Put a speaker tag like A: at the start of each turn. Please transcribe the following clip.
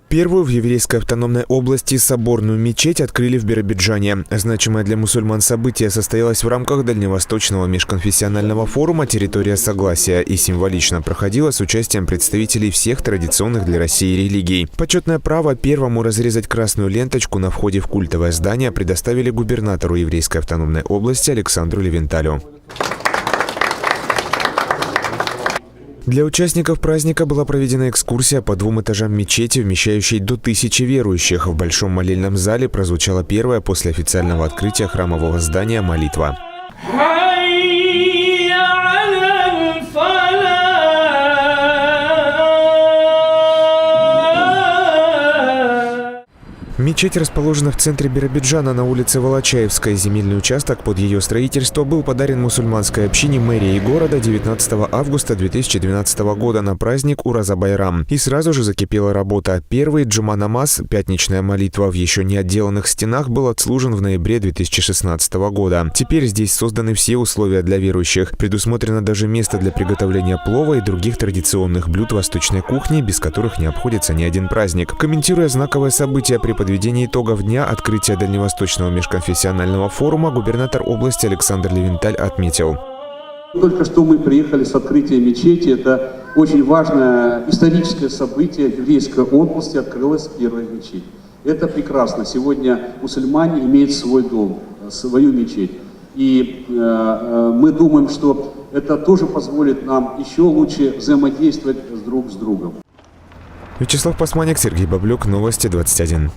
A: Первую в еврейской автономной области соборную мечеть открыли в Биробиджане. Значимое для мусульман событие состоялось в рамках Дальневосточного межконфессионального форума «Территория согласия» и символично проходило с участием представителей всех традиционных для России религий. Почетное право первому разрезать красную ленточку на входе в культовое здание предоставили губернатору еврейской автономной области Александру Левенталю. Для участников праздника была проведена экскурсия по 2 этажам мечети, вмещающей до 1000 верующих. В Большом молельном зале прозвучала первая после официального открытия храмового здания молитва. Мечеть расположена в центре Биробиджана на улице Волочаевской. Земельный участок под ее строительство был подарен мусульманской общине мэрии города 19 августа 2012 года на праздник Ураза-Байрам. И сразу же закипела работа. Первый джума-намаз, пятничная молитва в еще не отделанных стенах, был отслужен в ноябре 2016 года. Теперь здесь созданы все условия для верующих. Предусмотрено даже место для приготовления плова и других традиционных блюд восточной кухни, без которых не обходится ни один праздник. Комментируя знаковое событие при подведении итогов дня открытия Дальневосточного межконфессионального форума, губернатор области Александр Левенталь отметил.
B: Только что мы приехали с открытия мечети. Это очень важное историческое событие. В еврейской области открылась первая мечеть. Это прекрасно. Сегодня мусульмане имеют свой дом, свою мечеть. И мы думаем, что это тоже позволит нам еще лучше взаимодействовать друг с другом.
A: Вячеслав Пасманик, Сергей Баблюк, Новости 21.